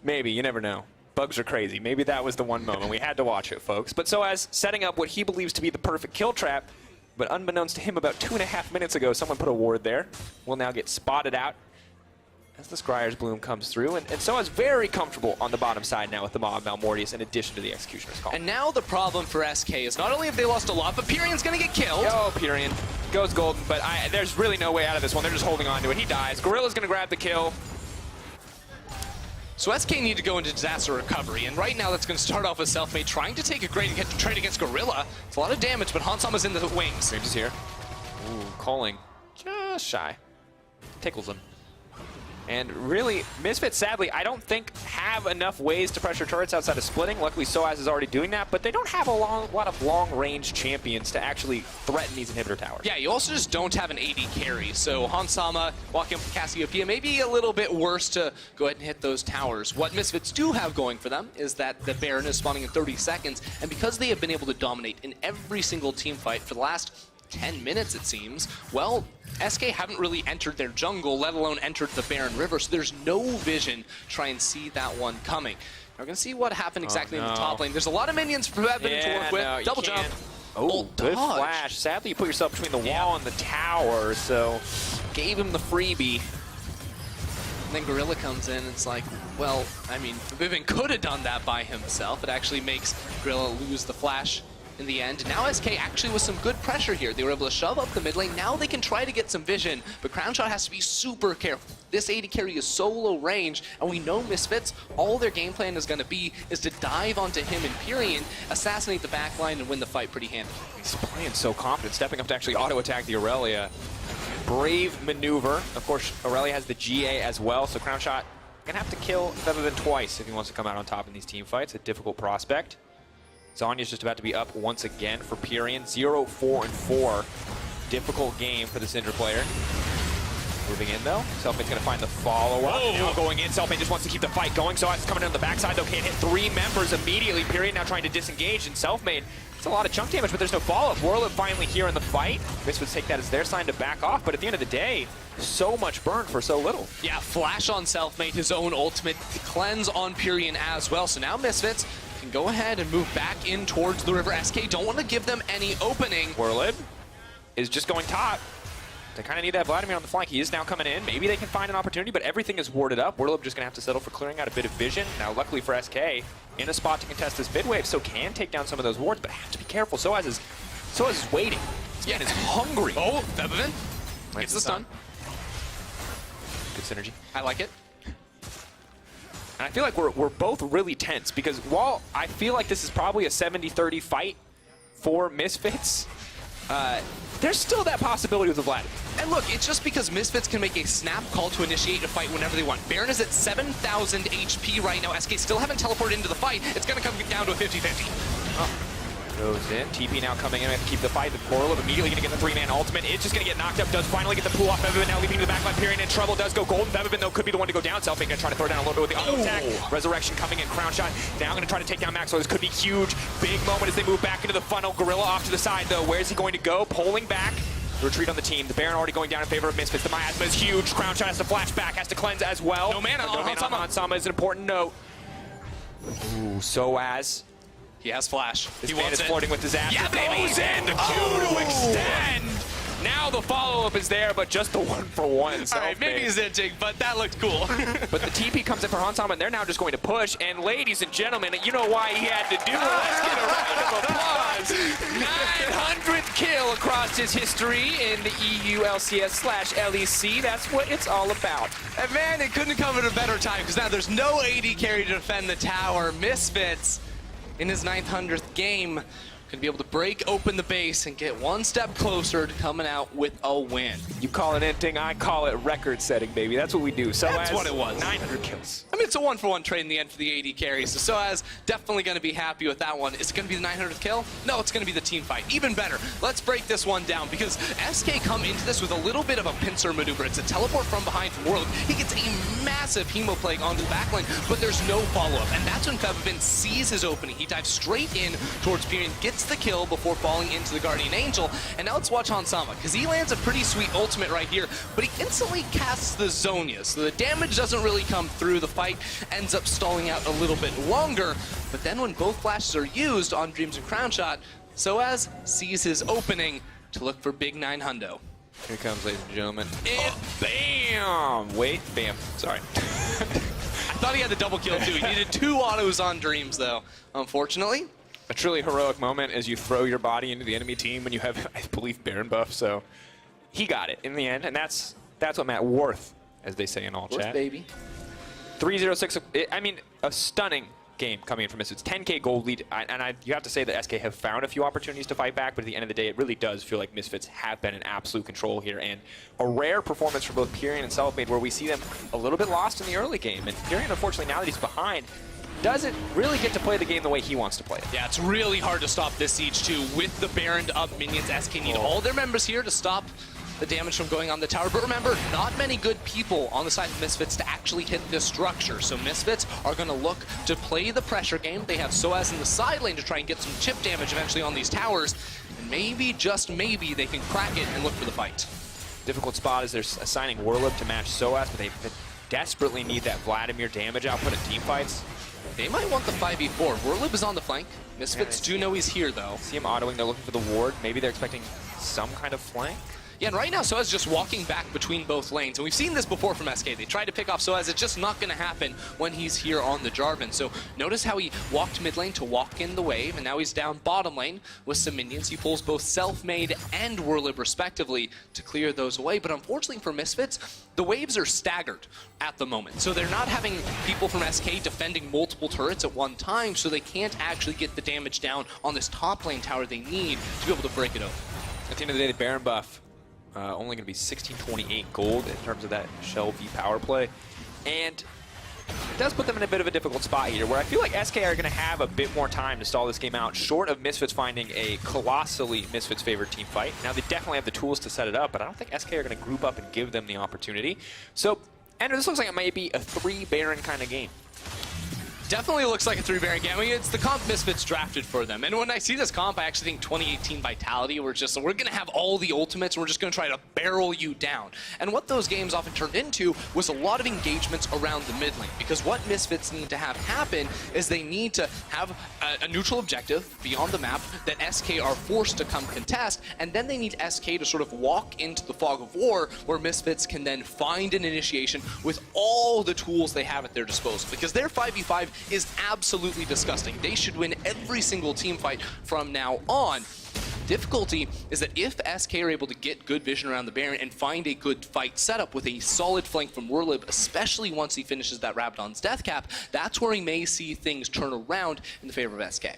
Maybe, you never know. Bugs are crazy. Maybe that was the one moment. We had to watch it, folks. But SOAS setting up what he believes to be the perfect kill trap, but unbeknownst to him about 2.5 minutes ago, someone put a ward there. Will now get spotted out as the Scryer's Bloom comes through. And SOAS very comfortable on the bottom side now with the Mob Malmortius in addition to the Executioner's Call. And now the problem for SK is not only have they lost a lot, but Pyrian's going to get killed. Oh, Pyrian goes golden, but there's really no way out of this one. They're just holding on to it. He dies. Gorilla's going to grab the kill. So SK need to go into disaster recovery, and right now that's going to start off with Selfmade trying to take a great trade against Gorilla. It's a lot of damage, but Hansama's in the wings. Dreams is here. Ooh, calling just shy. Tickles him. And really, Misfits, sadly, I don't think have enough ways to pressure turrets outside of splitting. Luckily, SOAS is already doing that, but they don't have a lot of long-range champions to actually threaten these inhibitor towers. Yeah, you also just don't have an AD carry, so Hansama walking up with Cassiopeia may be a little bit worse to go ahead and hit those towers. What Misfits do have going for them is that the Baron is spawning in 30 seconds, and because they have been able to dominate in every single team fight for the last 10 minutes, it seems, well, SK haven't really entered their jungle, let alone entered the Baron River, so there's no vision to try and see that one coming. Now we're going to see what happened exactly in the top lane. There's a lot of minions for Evan to work with. Double jump. Oh, good flash. Sadly, you put yourself between the wall and the tower, so gave him the freebie. And then Gorilla comes in, and it's like, well, I mean, Vivian could have done that by himself. It actually makes Gorilla lose the flash in the end. Now SK actually with some good pressure here. They were able to shove up the mid lane. Now they can try to get some vision, but Crown Shot has to be super careful. This AD carry is so low range, and we know Misfits, all their game plan is going to be is to dive onto him and Pyrian, assassinate the backline, and win the fight pretty handily. He's playing so confident, stepping up to actually auto-attack the Aurelia. Brave maneuver. Of course, Aurelia has the GA as well, so Crown Shot Gonna have to kill Featherman twice if he wants to come out on top in these team fights. A difficult prospect. Zonya's just about to be up once again for Pyrian. 0-4-4. Difficult game for the Syndra player. Moving in though. Selfmade's gonna find the follow-up. Now going in. Selfmade just wants to keep the fight going. So it's coming in on the backside though. Can't hit 3 members immediately. Pyrian now trying to disengage, and Selfmade, it's a lot of chunk damage, but there's no follow-up. Warlip finally here in the fight. Misfits take that as their sign to back off, but at the end of the day, so much burn for so little. Yeah, flash on Selfmade, his own ultimate, cleanse on Pyrian as well. So now Misfits can go ahead and move back in towards the river. SK don't want to give them any opening. Warlip is just going top. They kind of need that Vladimir on the flank. He is now coming in. Maybe they can find an opportunity, but everything is warded up. Warlip just going to have to settle for clearing out a bit of vision. Now, luckily for SK, in a spot to contest this mid wave, so can take down some of those wards, but have to be careful. Soaz is waiting. This man is hungry. Oh, Featherman gets the stun. Good synergy. I like it. And I feel like we're both really tense, because while I feel like this is probably a 70-30 fight for Misfits, there's still that possibility with the Vlad. And look, it's just because Misfits can make a snap call to initiate a fight whenever they want. Baron is at 7,000 HP right now. SK still haven't teleported into the fight. It's going to come down to a 50-50. Goes in. TP now coming in. We have to keep the fight. The Warlip immediately going to get the 3-man ultimate. It's just going to get knocked up. Does finally get the pull off. Featherman now leaping to the backline. Pyrian in trouble. Does go golden. Featherman, though, could be the one to go down. Selfmade going to try to throw down a little bit with the auto attack. Resurrection coming in. Crown shot. Now going to try to take down Max. So this could be huge. Big moment as they move back into the funnel. Gorilla off to the side, though. Where is he going to go? Pulling back. Retreat on the team. The Baron already going down in favor of Misfits. The miasma is huge. Crown shot has to flash back. Has to cleanse as well. No mana on Sama is an important note. Ooh, Soaz. He has flash. This man is flirting with disaster. Yeah, baby. Goes in the Q to extend. Now the follow-up is there, but just the 1-for-1. All right, maybe he's edging, but that looked cool. But the TP comes in for Hansama, and they're now just going to push. And ladies and gentlemen, you know why he had to do it. Let's get a round of applause. 900th kill across his history in the EULCS/LEC. That's what it's all about. And man, it couldn't come at a better time, because now there's no AD carry to defend the tower. Misfits, in his 900th game, going to be able to break open the base and get one step closer to coming out with a win. You call it anything, I call it record-setting, baby. That's what we do. So that's what it was. 900 kills. I mean, it's a 1-for-1 trade in the end for the AD carry, so Soaz definitely going to be happy with that one. Is it going to be the 900th kill? No, it's going to be the team fight. Even better. Let's break this one down, because SK come into this with a little bit of a pincer maneuver. It's a teleport from behind from Warlip. He gets a massive Hemoplague onto the backline, but there's no follow-up. And that's when Featherman sees his opening. He dives straight in towards Pyrian, gets the kill before falling into the Guardian Angel. And now let's watch Hansama, because he lands a pretty sweet ultimate right here, but he instantly casts the Zonya, so the damage doesn't really come through. The fight ends up stalling out a little bit longer, but then when both flashes are used on Dreams and Crown Shot, Soaz sees his opening to look for big 900. Here comes, ladies and gentlemen. Bam! Wait, bam. Sorry. I thought he had the double kill too. He needed 2 autos on Dreams though, unfortunately. A truly heroic moment as you throw your body into the enemy team when you have, I believe, Baron buff, so he got it in the end, and that's what Matt worth, as they say in all chat. Baby. 3-0-6, I mean, a stunning game coming in from Misfits. 10K gold lead, and you have to say that SK have found a few opportunities to fight back, but at the end of the day, it really does feel like Misfits have been in absolute control here, and a rare performance from both Pyrian and Selfmade, where we see them a little bit lost in the early game, and Pyrian, unfortunately, now that he's behind, doesn't really get to play the game the way he wants to play it. Yeah, it's really hard to stop this siege too. With the Baron up minions, SK need all their members here to stop the damage from going on the tower. But remember, not many good people on the side of Misfits to actually hit this structure. So Misfits are going to look to play the pressure game. They have Soaz in the side lane to try and get some chip damage eventually on these towers. And maybe, just maybe, they can crack it and look for the fight. Difficult spot as they're assigning Warlip to match Soaz, but they desperately need that Vladimir damage output in team fights. They might want the 5v4. Warlip is on the flank. Misfits do know he's here, though. See him autoing. They're looking for the ward. Maybe they're expecting some kind of flank. Yeah, and right now Soaz just walking back between both lanes. And we've seen this before from SK. They tried to pick off Soaz. It's just not going to happen when he's here on the Jarvan. So notice how he walked mid lane to walk in the wave, and now he's down bottom lane with some minions. He pulls both Selfmade and Warlip respectively to clear those away. But unfortunately for Misfits, the waves are staggered at the moment. So they're not having people from SK defending multiple turrets at one time, so they can't actually get the damage down on this top lane tower they need to be able to break it open. At the end of the day, the Baron buff only going to be 1628 gold in terms of that Shell V power play. And does put them in a bit of a difficult spot here, where I feel like SK are going to have a bit more time to stall this game out, short of Misfits finding a colossally Misfits-favored team fight. Now, they definitely have the tools to set it up, but I don't think SK are going to group up and give them the opportunity. So, Andrew, this looks like it might be a 3 Baron kind of game. Definitely looks like a 3 Baron game. I mean, it's the comp Misfits drafted for them. And when I see this comp, I actually think 2018 Vitality, we're going to have all the ultimates, and we're just going to try to barrel you down. And what those games often turned into was a lot of engagements around the mid lane. Because what Misfits need to have happen is they need to have a neutral objective beyond the map that SK are forced to come contest, and then they need SK to sort of walk into the fog of war where Misfits can then find an initiation with all the tools they have at their disposal. Because their 5v5 is absolutely disgusting. They should win every single team fight from now on. Difficulty is that if SK are able to get good vision around the Baron and find a good fight setup with a solid flank from Werlib, especially once he finishes that Rabadon's death cap, that's where we may see things turn around in the favor of SK.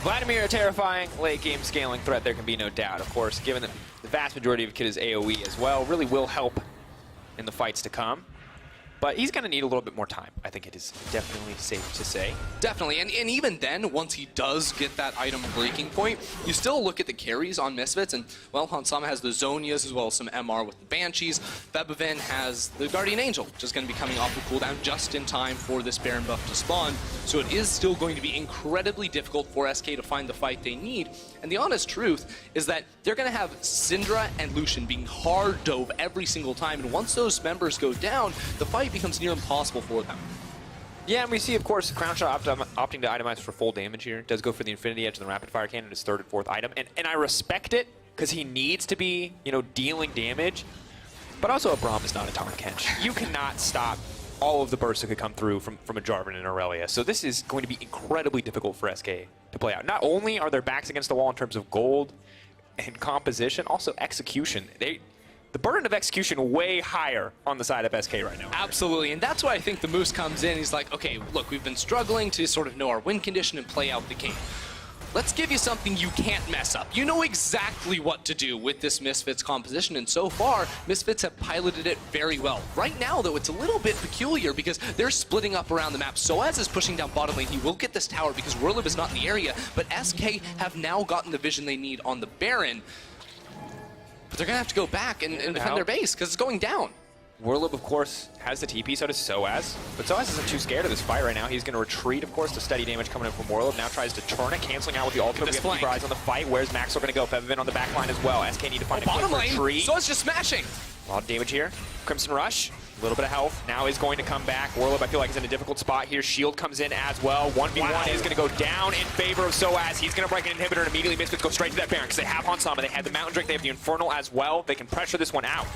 Vladimir, a terrifying late game scaling threat, there can be no doubt. Of course, given that the vast majority of Kid is AoE as well, really will help in the fights to come. But he's going to need a little bit more time, I think it is definitely safe to say. Definitely, and even then, once he does get that item breaking point, you still look at the carries on Misfits, and, well, Hansama has the Zonias as well as some MR with the Banshees. Bebevin has the Guardian Angel, which is going to be coming off the cooldown just in time for this Baron buff to spawn. So it is still going to be incredibly difficult for SK to find the fight they need. And the honest truth is that they're going to have Syndra and Lucian being hard dove every single time, and once those members go down, the fight becomes near impossible for them. Yeah, and we see, of course, Crownshot opting to itemize for full damage here. Does go for the Infinity Edge and the Rapid Fire Cannon, his 3rd and 4th item. And I respect it, because he needs to be, you know, dealing damage. But also, a Braum is not a Tahm Kench. You cannot stop all of the bursts that could come through from a Jarvan and Aurelia. So this is going to be incredibly difficult for SK to play out. Not only are their backs against the wall in terms of gold and composition, also execution. The burden of execution way higher on the side of SK right now. Absolutely, and that's why I think the Moose comes in. He's like, okay, look, we've been struggling to sort of know our win condition and play out the game. Let's give you something you can't mess up. You know exactly what to do with this Misfits composition, and so far, Misfits have piloted it very well. Right now, though, it's a little bit peculiar because they're splitting up around the map. Soaz is pushing down bottom lane. He will get this tower because Werlib is not in the area, but SK have now gotten the vision they need on the Baron. But they're going to have to go back and defend their base because it's going down. Werlib, of course, has the TP, so does Soaz. But Soaz isn't too scared of this fight right now. He's going to retreat, of course, the steady damage coming in from Werlib. Now tries to turn it, canceling out with the ultimate. We have to keep our eyes on the fight. Where's Maxwell going to go? Bebevin on the back line as well. SK need to find a quick retreat. Soaz just smashing. A lot of damage here. Crimson Rush, a little bit of health. Now is going to come back. Werlib, I feel like, is in a difficult spot here. Shield comes in as well. 1v1 is going to go down in favor of Soaz. He's going to break an inhibitor and immediately Misfits go straight to that Baron because they have Hansama. They have the Mountain Drake. They have the Infernal as well. They can pressure this one out.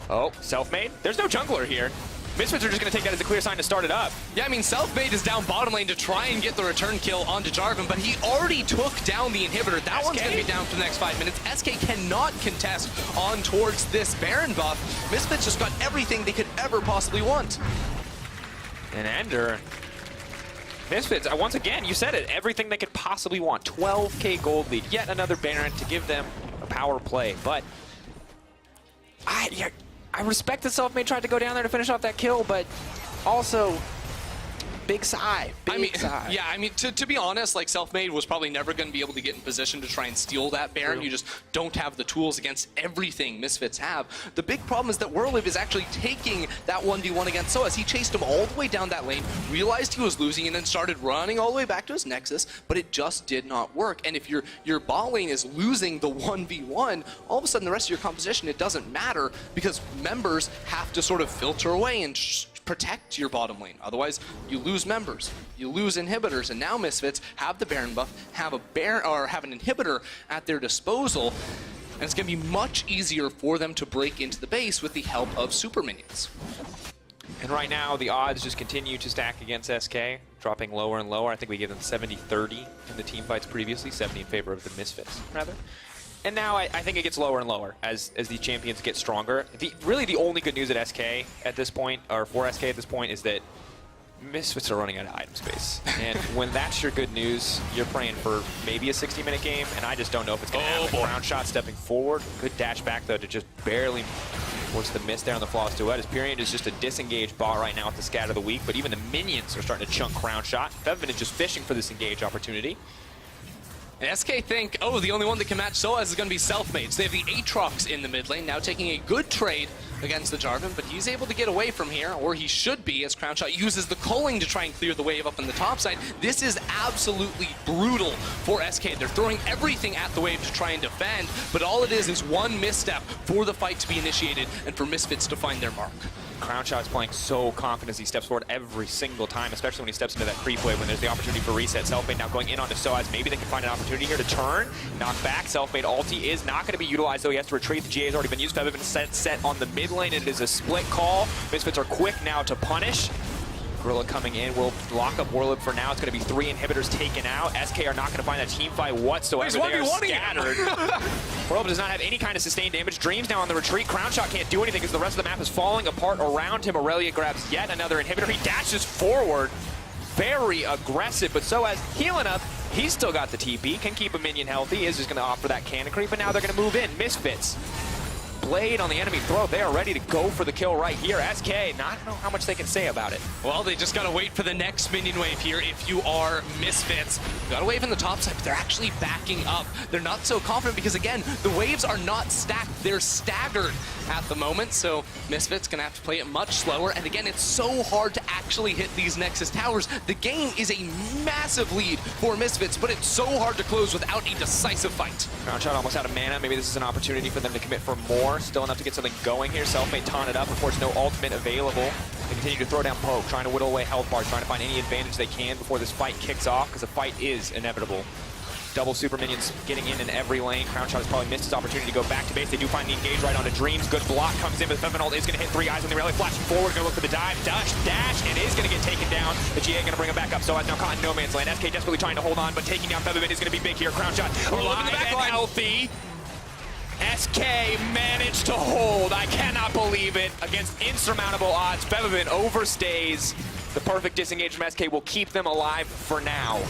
Oh, Selfmade? There's no jungler here. Misfits are just going to take that as a clear sign to start it up. Yeah, I mean, Selfmade is down bottom lane to try and get the return kill onto Jarvan, but he already took down the inhibitor. That one's going to be down for the next 5 minutes. SK cannot contest on towards this Baron buff. Misfits just got everything they could ever possibly want. And Ender, Misfits, once again, you said it, everything they could possibly want. 12k gold lead, yet another Baron to give them a power play. But I respect that Selfmade tried to go down there to finish off that kill, but also big sigh. Big sigh. Yeah, I mean, to be honest, like, Selfmade was probably never going to be able to get in position to try and steal that Baron. True. You just don't have the tools against everything Misfits have. The big problem is that Werlib is actually taking that 1v1 against Soaz. He chased him all the way down that lane, realized he was losing, and then started running all the way back to his Nexus, but it just did not work. And if your bot lane is losing the 1v1, all of a sudden the rest of your composition, it doesn't matter because members have to sort of filter away and protect your bottom lane. Otherwise, you lose members, you lose inhibitors, and now Misfits have the Baron buff, have an inhibitor at their disposal, and it's going to be much easier for them to break into the base with the help of super minions. And right now, the odds just continue to stack against SK, dropping lower and lower. I think we gave them 70-30 in the team fights previously, 70 in favor of the Misfits, rather. And now I think it gets lower and lower as these champions get stronger. Really the only good news at SK at this point, or for SK at this point, is that Misfits are running out of item space. And when that's your good news, you're praying for maybe a 60-minute game, and I just don't know if it's going to happen. Crownshot stepping forward. Good dash back, though, to just barely What's the miss there on the flawless duet? As Pyrian is just a disengaged bot right now with the scat of the week, but even the minions are starting to chunk Crown Shot. Febiven is just fishing for this engage opportunity. And SK think, oh, the only one that can match Soaz is going to be Selfmade. So they have the Aatrox in the mid lane, now taking a good trade against the Jarvan, but he's able to get away from here, or he should be, as Crown Shot uses the culling to try and clear the wave up on the top side. This is absolutely brutal for SK. They're throwing everything at the wave to try and defend, but all it is one misstep for the fight to be initiated and for Misfits to find their mark. Crown Shot's playing so confident as he steps forward every single time, especially when he steps into that creep wave when there's the opportunity for reset. Selfmade now going in onto Soaz. Maybe they can find an opportunity here to turn, knock back. Selfmade ulti is not going to be utilized, though. He has to retreat. The GA has already been used. Febiven set on the mid lane, and it is a split call. Misfits are quick now to punish. Gorilla coming in will lock up Warlib for now. It's going to be 3 inhibitors taken out. SK are not going to find that team fight whatsoever. They are scattered. Warlib does not have any kind of sustained damage. Dreams now on the retreat. Crown Shot can't do anything because the rest of the map is falling apart around him. Aurelia grabs yet another inhibitor. He dashes forward. Very aggressive, but so as healing up, he's still got the TP. Can keep a minion healthy. He is just going to opt for that cannon creep, but now they're going to move in. Misfits. Blade on the enemy throat. They are ready to go for the kill right here. SK, I don't know how much they can say about it. Well, they just gotta wait for the next minion wave here. If you are Misfits, you gotta wave in the top side, but they're actually backing up. They're not so confident because, again, the waves are not stacked. They're staggered at the moment, so Misfits gonna have to play it much slower. And again, it's so hard to actually hit these Nexus towers. The game is a massive lead for Misfits, but it's so hard to close without a decisive fight. Crown Shot almost out of mana. Maybe this is an opportunity for them to commit for more. Still enough to get something going here. Selfmade taunted up. Of course, no ultimate available. They continue to throw down poke, trying to whittle away health bars, trying to find any advantage they can before this fight kicks off, because the fight is inevitable. Double super minions getting in every lane. Crown Shot has probably missed his opportunity to go back to base. They do find the engage right onto Dreams. Good block comes in, but Febiven ult is going to hit 3 guys on the rally. Flashing forward, going to look for the dive. Dash, it is going to get taken down. The GA going to bring him back up. So as now caught in no man's land. SK desperately trying to hold on, but taking down Febiven is going to be big here. Crown Shot alive and healthy. SK managed to hold. I cannot believe it. Against insurmountable odds, Febiven overstays. The perfect disengage from SK will keep them alive for now.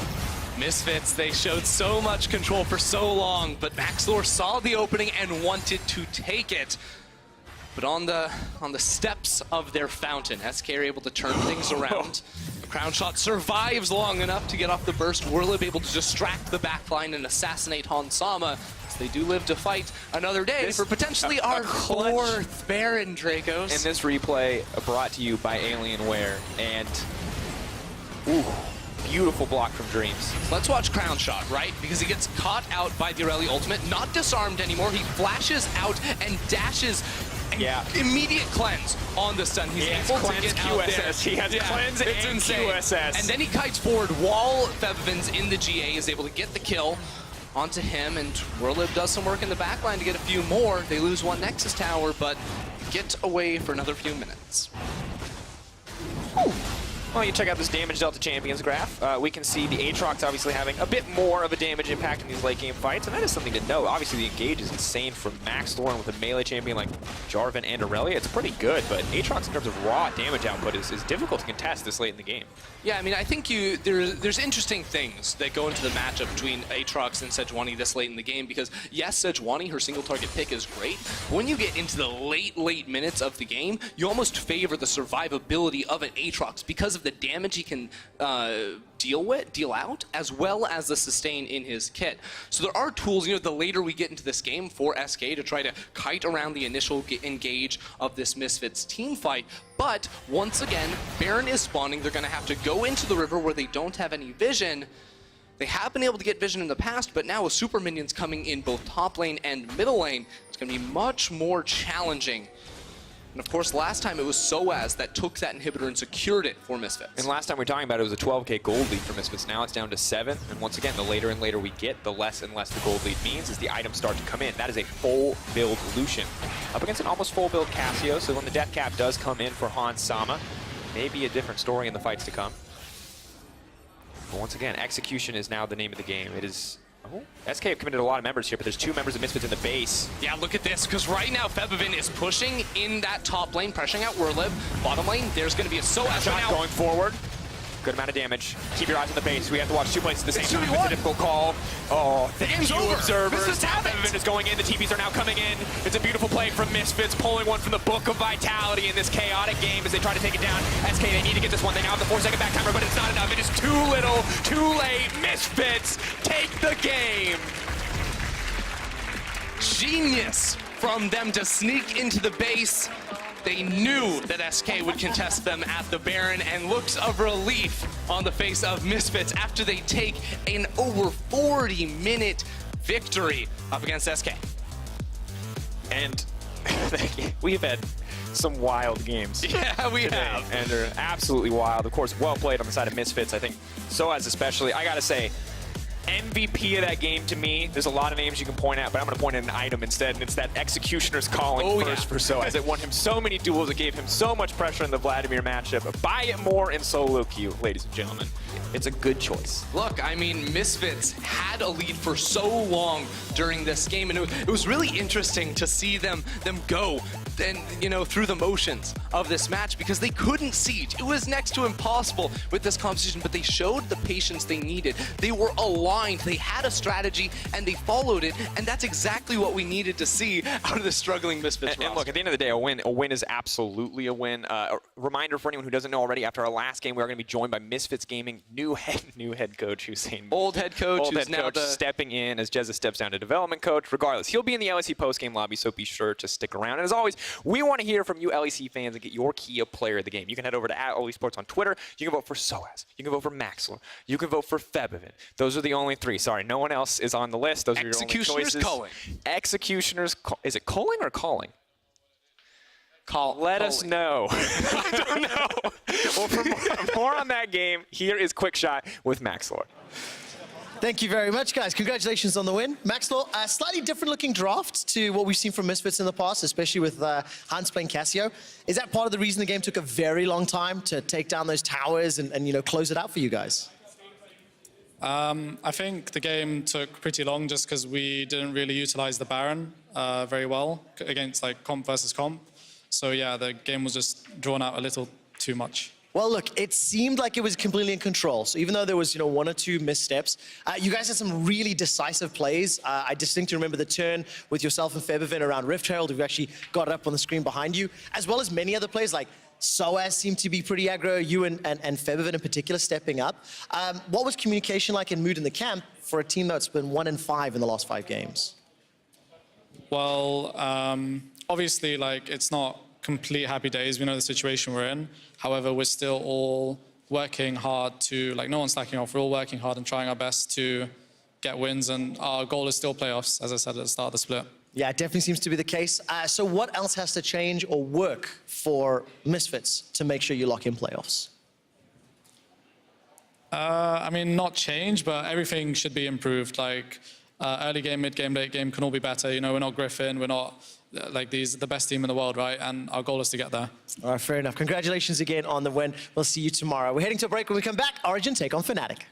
Misfits, they showed so much control for so long, but Maxlor saw the opening and wanted to take it. But on the steps of their fountain, SK are able to turn things around. Crown Shot survives long enough to get off the burst. Warlib able to distract the backline and assassinate Hansama. So they do live to fight another day for potentially our 4th Baron, Dracos. And this replay brought to you by Alienware. And, ooh, beautiful block from Dreams. Let's watch Crown Shot, right? Because he gets caught out by the Aurelia ultimate, not disarmed anymore. He flashes out and dashes. Immediate cleanse on the stun. He's able to get out there. He has cleanse and QSS. And then he kites forward while Febiven's in the GA, is able to get the kill onto him, and Warlib does some work in the backline to get a few more. They lose 1 Nexus tower, but get away for another few minutes. Whew. Well, you check out this damage delta champions graph. We can see the Aatrox obviously having a bit more of a damage impact in these late game fights, and that is something to know. Obviously, the engage is insane from Maxlor, with a melee champion like Jarvan and Aurelia. It's pretty good, but Aatrox in terms of raw damage output is difficult to contest this late in the game. Yeah, I mean, I think there's interesting things that go into the matchup between Aatrox and Sejuani this late in the game, because yes, Sejuani, her single target pick is great, but when you get into the late minutes of the game, you almost favor the survivability of an Aatrox because of the damage he can deal out, as well as the sustain in his kit. So there are tools, the later we get into this game for SK to try to kite around the initial engage of this Misfits team fight. But once again, Baron is spawning. They're going to have to go into the river where they don't have any vision. They have been able to get vision in the past, but now with super minions coming in both top lane and middle lane, it's going to be much more challenging. And of course, last time it was Soaz that took that inhibitor and secured it for Misfits. And last time we were talking about it was a 12k gold lead for Misfits. Now it's down to 7. And once again, the later and later we get, the less and less the gold lead means as the items start to come in. That is a full build Lucian up against an almost full build Cassio. So when the death cap does come in for Hansama, maybe a different story in the fights to come. But once again, execution is now the name of the game. It is... Oh, SK have committed a lot of members here, but there's 2 members of Misfits in the base. Yeah, look at this, because right now Febiven is pushing in that top lane, pressuring out Warlib. Bottom lane, there's going to be a Soaz shot going forward. Good amount of damage. Keep your eyes on the base. We have to watch two places at the same time. 2v1. It's a difficult call. Oh, The game's over. observers. Misfits have it. Febiven is going in. The TPs are now coming in. It's a beautiful play from Misfits, pulling one from the Book of Vitality in this chaotic game as they try to take it down. SK, they need to get this one. They now have the 4-second back timer, but it's not enough. It is too little, too late. Misfits take the game. Genius from them to sneak into the base. They knew that SK would contest them at the Baron, and looks of relief on the face of Misfits after they take an over 40-minute victory up against SK. And we've had some wild games. Yeah, we today, have. and they're absolutely wild. Of course, well played on the side of Misfits. I think Soaz especially. I gotta say, MVP of that game to me, there's a lot of names you can point at, but I'm going to point at an item instead, and it's that Executioner's Calling first for Soaz. It won him so many duels, it gave him so much pressure in the Vladimir matchup. Buy it more in solo queue, ladies and gentlemen. It's a good choice. Look, I mean, Misfits had a lead for so long during this game, and it was really interesting to see them go and, you know, through the motions of this match, because they couldn't siege. It was next to impossible with this composition, but they showed the patience they needed. They were aligned, they had a strategy, and they followed it, and that's exactly what we needed to see out of the struggling Misfits roster. And look, at the end of the day, a win is absolutely a win. A reminder for anyone who doesn't know already, after our last game, we are going to be joined by Misfits Gaming new head coach Hussein. Old head coach who's now stepping in as Jezza steps down to development coach. Regardless, he'll be in the LEC postgame lobby, so be sure to stick around. And as always, we want to hear from you LEC fans and get your key of player of the game. You can head over to @OleSports on Twitter. You can vote for Soaz. You can vote for Maxler. You can vote for Febiven. Those are the only three. Sorry, no one else is on the list. Those are your only choices. Executioner's Calling. Executioner's is it calling or calling? Let calling. us know. I don't know. Well, for more on that game, here is Quick Shot with Maxlor. Thank you very much, guys. Congratulations on the win. Maxwell, a slightly different looking draft to what we've seen from Misfits in the past, especially with Hans playing Cassio. Is that part of the reason the game took a very long time to take down those towers and you know, close it out for you guys? I think the game took pretty long just because we didn't really utilize the Baron very well against like comp versus comp. So yeah, the game was just drawn out a little too much. Well, look, it seemed like it was completely in control. So even though there was, you know, one or two missteps, you guys had some really decisive plays. I distinctly remember the turn with yourself and Febiven around Rift Herald. We've actually got it up on the screen behind you, as well as many other plays like Soaz seemed to be pretty aggro, you and Febiven in particular stepping up. What was communication like and mood in the camp for a team that's been 1-5 in the last 5 games? Well, obviously, like, it's not complete happy days. We know the situation we're in. However, we're still all working hard to, like, no one's slacking off. We're all working hard and trying our best to get wins, and our goal is still playoffs, as I said at the start of the split. Yeah, it definitely seems to be the case. So what else has to change or work for Misfits to make sure you lock in playoffs? I mean, not change, but everything should be improved. Like, early game, mid game, late game can all be better. You know, we're not Griffin, we're not like the best team in the world, right? And our goal is to get there. All right, fair enough. Congratulations again on the win. We'll see you tomorrow. We're heading to a break. When we come back, Origin take on Fnatic.